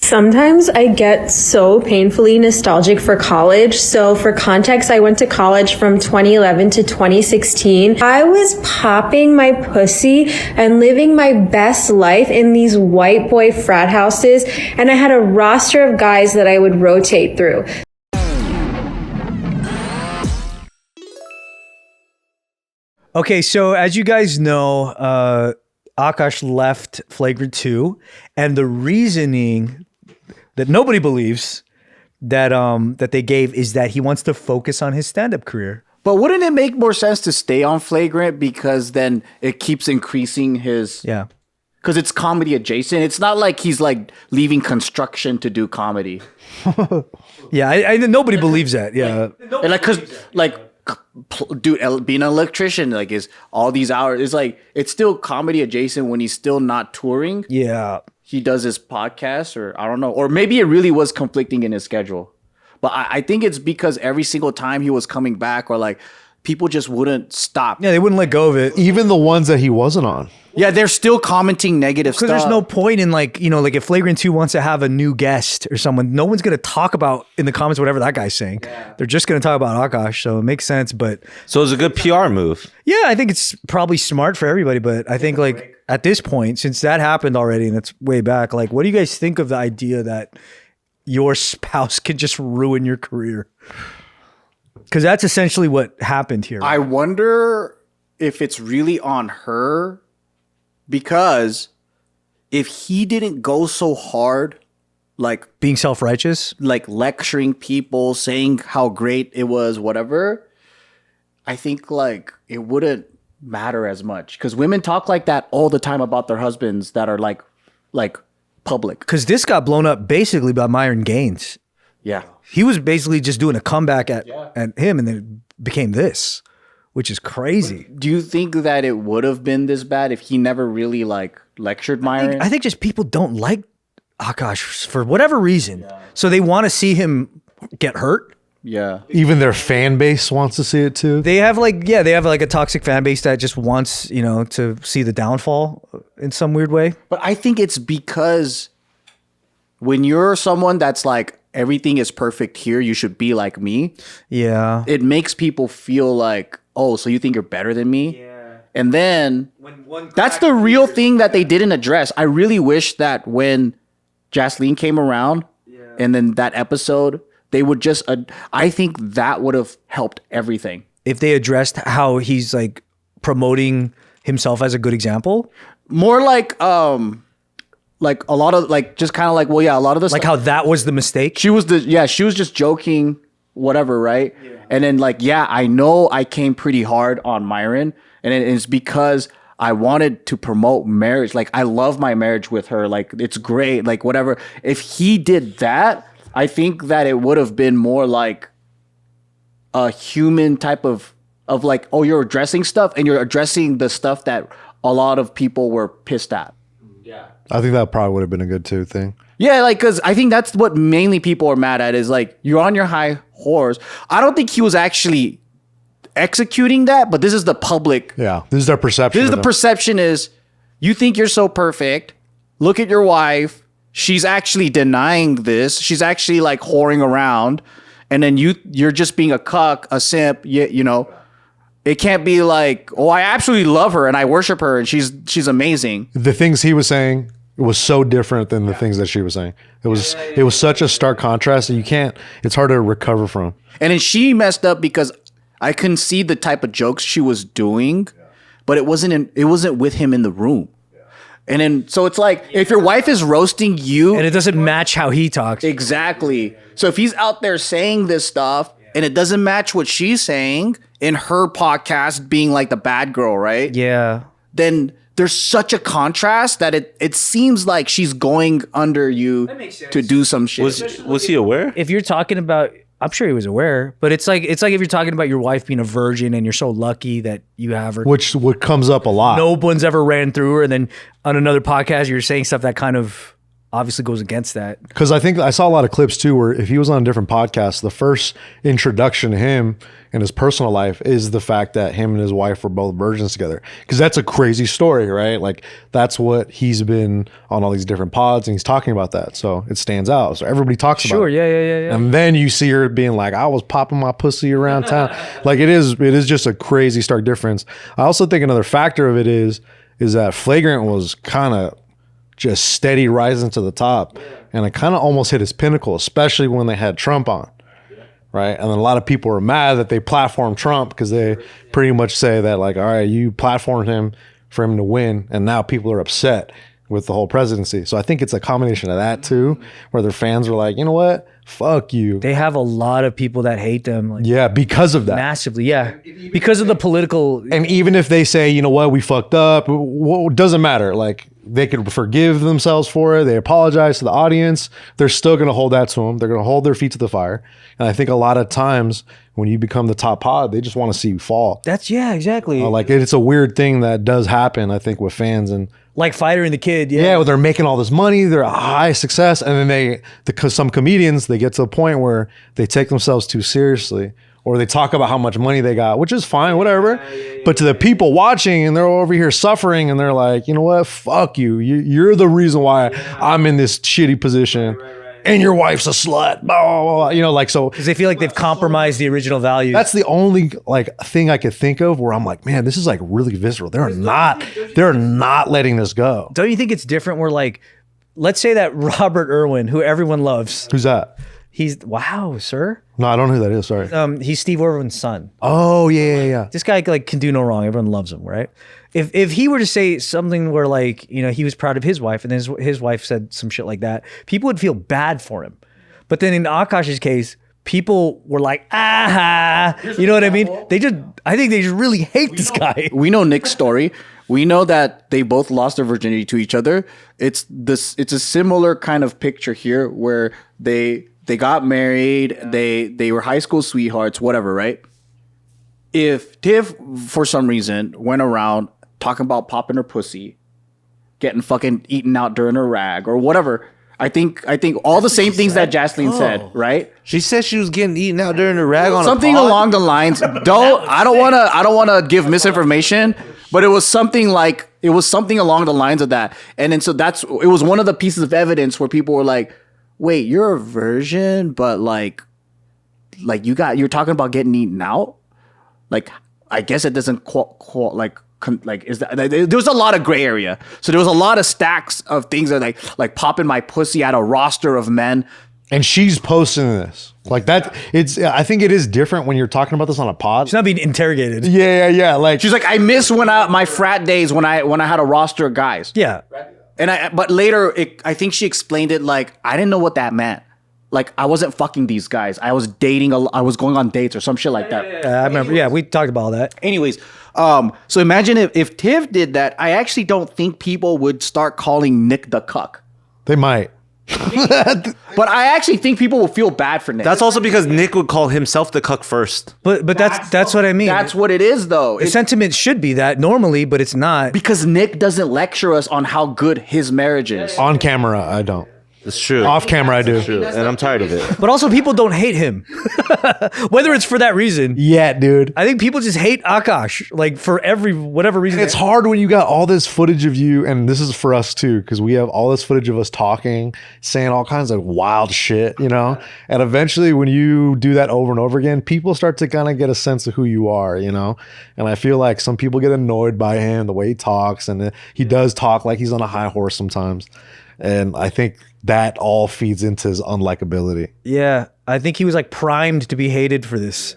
Sometimes I get so painfully nostalgic for college. So for context, I went to college from 2011 to 2016. I was popping my pussy and living my best life in these white boy frat houses. And I had a roster of guys that I would rotate through. Okay, so as you guys know, Akash left Flagrant 2, and the reasoning that nobody believes that that they gave is that he wants to focus on his stand-up career. But wouldn't it make more sense to stay on Flagrant because then it keeps increasing his... Yeah. Because it's comedy adjacent. It's not like he's like leaving construction to do comedy. Yeah, I nobody believes that. Yeah. And like, because like... Dude, being an electrician, like, is all these hours, it's like, it's still comedy adjacent when he's still not touring. Yeah. He does his podcast, or I don't know, or maybe it really was conflicting in his schedule. But I think it's because every single time he was coming back, or like, people just wouldn't stop. Yeah, they wouldn't let go of it. Even the ones that he wasn't on. Yeah, they're still commenting negative stuff. Because there's no point in like, you know, like if Flagrant 2 wants to have a new guest or someone, no one's going to talk about in the comments whatever that guy's saying. Yeah. They're just going to talk about Akash, so it makes sense. But so it's a good PR move. Yeah, I think it's probably smart for everybody. But I think like at this point, since that happened already and it's way back, like what do you guys think of the idea that your spouse could just ruin your career? Because that's essentially what happened here. I wonder if it's really on her, because if he didn't go so hard, like being self-righteous, like lecturing people, saying how great it was, whatever, I think like it wouldn't matter as much, because women talk like that all the time about their husbands that are like public. Because this got blown up basically by Myron Gaines. Yeah. He was basically just doing a comeback at him, and then it became this, which is crazy. Do you think that it would have been this bad if he never really like lectured Myron? I think just people don't like Akash for whatever reason. Yeah. So they want to see him get hurt. Yeah. Even their fan base wants to see it too. They have like a toxic fan base that just wants, you know, to see the downfall in some weird way. But I think it's because when you're someone that's like, everything is perfect here, you should be like me. Yeah. It makes people feel like, oh, so you think you're better than me? Yeah. And then that's the real thing that they didn't address. I really wish that when Jasleen came around and then that episode, they would just, I think that would have helped everything. If they addressed how he's like promoting himself as a good example. More like a lot of like, just kind of like, well, yeah, a lot of this, like how that was the mistake. She was just joking, whatever. Right. Yeah. And then like, yeah, I know I came pretty hard on Myron, and it's because I wanted to promote marriage. Like, I love my marriage with her. Like, it's great. Like, whatever. If he did that, I think that it would have been more like a human type of like, oh, you're addressing stuff, and you're addressing the stuff that a lot of people were pissed at. Yeah. I think that probably would have been a good too thing. Yeah, like, because I think that's what mainly people are mad at, is like, you're on your high horse. I don't think he was actually executing that, but this is the public. Yeah, this is their perception. This is the perception is, you think you're so perfect. Look at your wife. She's actually denying this. She's actually like whoring around. And then you're just being a cuck, a simp, you know. It can't be like, oh, I absolutely love her and I worship her and she's amazing. The things he was saying was so different than the things that she was saying. It was such a stark contrast that it's hard to recover from. And then she messed up because I couldn't see the type of jokes she was doing, but it wasn't with him in the room. And then, so it's like, if your wife is roasting you, and it doesn't match how he talks. Exactly. So if he's out there saying this stuff and it doesn't match what she's saying in her podcast, being like the bad girl, right? Yeah. Then there's such a contrast that it seems like she's going under you to do some shit. Was he aware? If you're talking about, I'm sure he was aware, but it's like if you're talking about your wife being a virgin and you're so lucky that you have her, which what comes up a lot. No one's ever ran through her, and then on another podcast you're saying stuff that kind of obviously goes against that. Because I think I saw a lot of clips too where if he was on a different podcast, the first introduction to him in his personal life is the fact that him and his wife were both virgins together. Because that's a crazy story, right? Like that's what he's been on all these different pods and he's talking about that. So it stands out. So everybody talks about it. Sure, yeah. And then you see her being like, I was popping my pussy around town. Like it is just a crazy stark difference. I also think another factor of it is that Flagrant was kind of just steady rising to the top. And it kind of almost hit his pinnacle, especially when they had Trump on. Right. And then a lot of people were mad that they platformed Trump because they pretty much say that like, all right, you platformed him for him to win. And now people are upset with the whole presidency. So I think it's a combination of that too, where their fans were like, you know what? Fuck you. They have a lot of people that hate them. Like, yeah, because of that. massively. Yeah. Because of the political. And even if they say, you know what, we fucked up, it doesn't matter. Like they could forgive themselves for it. They apologize to the audience. They're still going to hold that to them. They're going to hold their feet to the fire. And I think a lot of times when you become the top pod, they just want to see you fall. Yeah, exactly. Like it's a weird thing that does happen, I think, with fans. And like Fighter and the Kid. yeah, well, they're making all this money. They're a high success. And then because some comedians, they get to a point where they take themselves too seriously. Or they talk about how much money they got, which is fine, whatever. But to the people watching and they're over here suffering and they're like, you know what? Fuck you. You're the reason why I'm in this shitty position. And your wife's a slut. Blah, blah, blah. You know, like so. Because they feel like they've compromised the original values. That's the only like thing I could think of where I'm like, man, this is like really visceral. They're not letting this go. Don't you think it's different where like, let's say that Robert Irwin, who everyone loves. Who's that? He's, wow, sir. No, I don't know who that is. Sorry. He's Steve Irwin's son. Oh, yeah. This guy like can do no wrong. Everyone loves him, right? If he were to say something where like, you know, he was proud of his wife and his wife said some shit like that, people would feel bad for him. But then in Akash's case, people were like, you know what I mean? I think they just really hate this guy. We know Nick's story. We know that they both lost their virginity to each other. It's a similar kind of picture here where they got married, they were high school sweethearts, whatever, right? If Tiff, for some reason, went around talking about popping her pussy, getting fucking eaten out during her rag or whatever, I think all the same things that Jasleen said, right? She said she was getting eaten out during the rag on something a pod? along the lines. I don't wanna give misinformation, but it was something along the lines of that. And then so it was one of the pieces of evidence where people were like, wait, you're a virgin, but like you're talking about getting eaten out? Like, I guess it doesn't is that there was a lot of gray area. So there was a lot of stacks of things that like popping my pussy at a roster of men. And she's posting this like that. I think it is different when you're talking about this on a pod. She's not being interrogated. Yeah. Like She's like, I miss my frat days when I had a roster of guys. Yeah. But later, I think she explained it like, I didn't know what that meant. Like, I wasn't fucking these guys. I was dating, I was going on dates or some shit like that. I remember. Yeah, we talked about all that. Anyways, so imagine if Tiff did that, I actually don't think people would start calling Nick the cuck. they might. But I actually think people will feel bad for Nick. That's also because Nick would call himself the cuck first. But that's what I mean. That's what it is, though. The sentiment should be that normally, but it's not. Because Nick doesn't lecture us on how good his marriage is. On camera, I don't. It's true. Off camera, I do. True. And I'm tired of it. But also people don't hate him. Whether it's for that reason. Yeah, dude. I think people just hate Akash, like for whatever reason. It's hard when you got all this footage of you, and this is for us too, because we have all this footage of us talking, saying all kinds of wild shit, you know? And eventually when you do that over and over again, people start to kind of get a sense of who you are, you know? And I feel like some people get annoyed by him, the way he talks, and he does talk like he's on a high horse sometimes. And I think that all feeds into his unlikability. Yeah, I think he was like primed to be hated for this.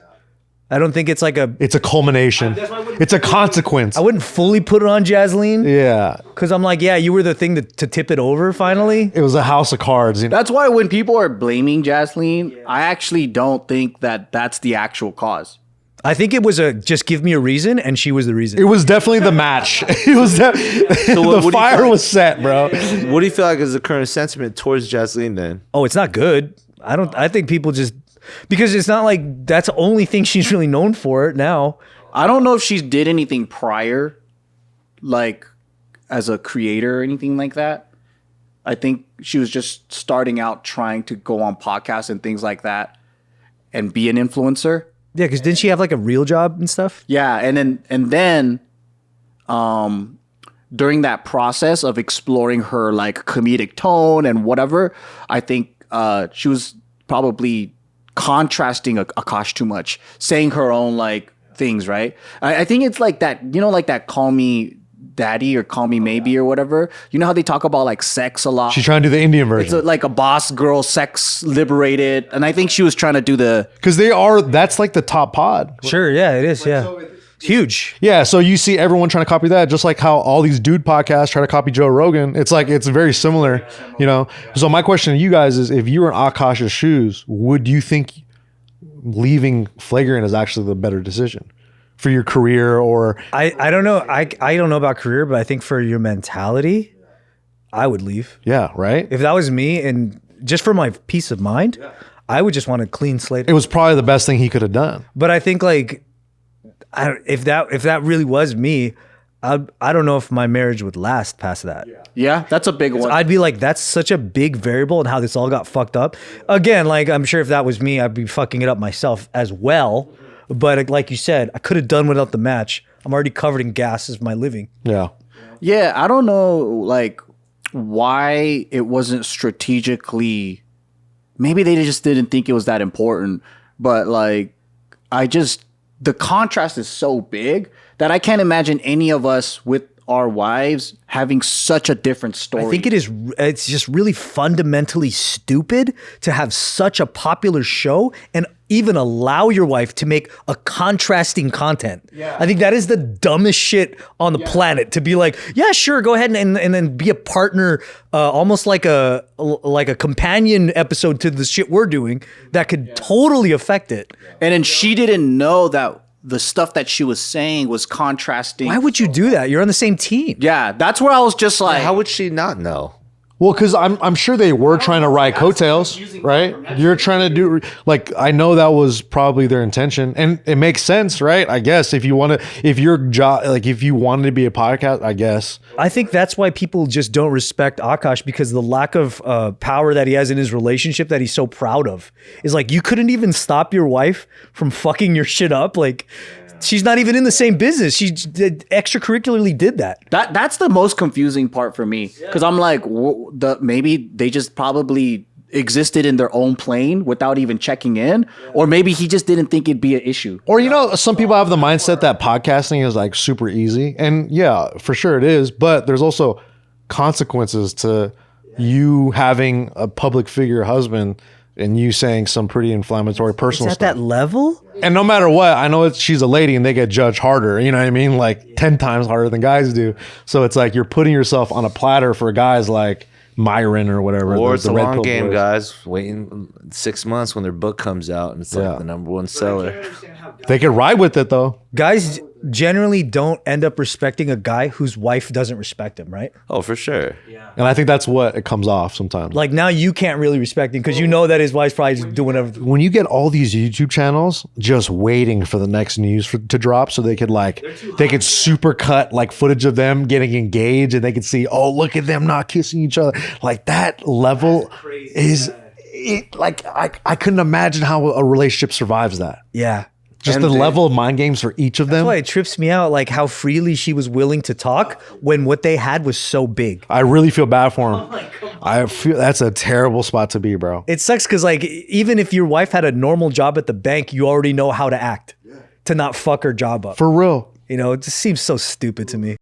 I don't think it's like it's a culmination. It's a consequence. I wouldn't fully put it on Jasleen. Yeah. Because I'm like, yeah, you were the thing to tip it over finally. It was a house of cards. You know? That's why when people are blaming Jasleen, I actually don't think that that's the actual cause. I think it was just give me a reason, and she was the reason. It was definitely the match. It was the fire was set, bro. What do you feel like is the current sentiment towards Jasleen then? Oh, it's not good. I think people just, because it's not like that's the only thing she's really known for now. I don't know if she did anything prior, like as a creator or anything like that. I think she was just starting out trying to go on podcasts and things like that and be an influencer. Yeah, because didn't she have like a real job and stuff? Yeah, and then during that process of exploring her like comedic tone and whatever, I think she was probably contrasting Akash too much, saying her own like things, right? I think it's like that, you know, like that call me daddy or call me maybe or whatever. You know how they talk about like sex a lot? She's trying to do the Indian version. It's like a boss girl, sex liberated. And I think she was trying to do because that's like the top pod. Sure, yeah, it is. Yeah, it's huge. Yeah, so you see everyone trying to copy that, just like how all these dude podcasts try to copy Joe Rogan. It's like, it's very similar, you know? So my question to you guys is, if you were in Akash's shoes, would you think leaving Flagrant is actually the better decision for your career? Or I don't know. I don't know about career, but I think for your mentality, I would leave. yeah, right? If that was me, and just for my peace of mind, I would just want a clean slate. It was probably the best thing he could have done. But I think like, if that really was me, I don't know if my marriage would last past that. Yeah, that's a big one. I'd be like, that's such a big variable in how this all got fucked up. Again, like, I'm sure if that was me, I'd be fucking it up myself as well. But like you said, I could have done without the match. I'm already covered in gas as my living. Yeah. Yeah, I don't know like why it wasn't strategically. Maybe they just didn't think it was that important. But like, the contrast is so big that I can't imagine any of us with our wives having such a different story. I think it's just really fundamentally stupid to have such a popular show and even allow your wife to make a contrasting content. Yeah. I think that is the dumbest shit on the planet, to be like, yeah, sure, go ahead and then be a partner, almost like a companion episode to the shit we're doing that could totally affect it. And then she didn't know that the stuff that she was saying was contrasting. Why would you do that? You're on the same team. Yeah, that's where I was just like, How would she not know? Well, because I'm sure they were trying to ride coattails, right? You're trying to do, like, I know that was probably their intention, and it makes sense, right? I guess if you want to, if your job, like if you wanted to be a podcast, I guess. I think that's why people just don't respect Akash, because the lack of power that he has in his relationship that he's so proud of is like, you couldn't even stop your wife from fucking your shit up. Like, she's not even in the same business. She extracurricularly did that. That's the most confusing part for me, because I'm like, maybe they just probably existed in their own plane without even checking in, or maybe he just didn't think it'd be an issue. Or, you know, some people have the mindset that podcasting is like super easy, and yeah, for sure it is, but there's also consequences to you having a public figure husband and you saying some pretty inflammatory personal Is at stuff. that level? And no matter what, I know she's a lady and they get judged harder. You know what I mean? Like 10 times harder than guys do. So it's like you're putting yourself on a platter for guys like Myron or whatever. Or it's a Red long Pill game, boys. guys. Waiting 6 months when their book comes out and it's like the #1 seller. They could ride with it though. Guys generally don't end up respecting a guy whose wife doesn't respect him, right? Oh, for sure. And I think that's what it comes off sometimes. Like now you can't really respect him because you know that his wife's probably just doing everything. When you get all these YouTube channels just waiting for the next news to drop so they could super cut like footage of them getting engaged and they could see, oh, look at them not kissing each other. Like that level is it, like I couldn't imagine how a relationship survives that. Yeah. Just the level of mind games for each of them. That's why it trips me out, like how freely she was willing to talk when what they had was so big. I really feel bad for him. I feel that's a terrible spot to be, bro. It sucks because like even if your wife had a normal job at the bank, you already know how to act to not fuck her job up. For real. You know, it just seems so stupid to me.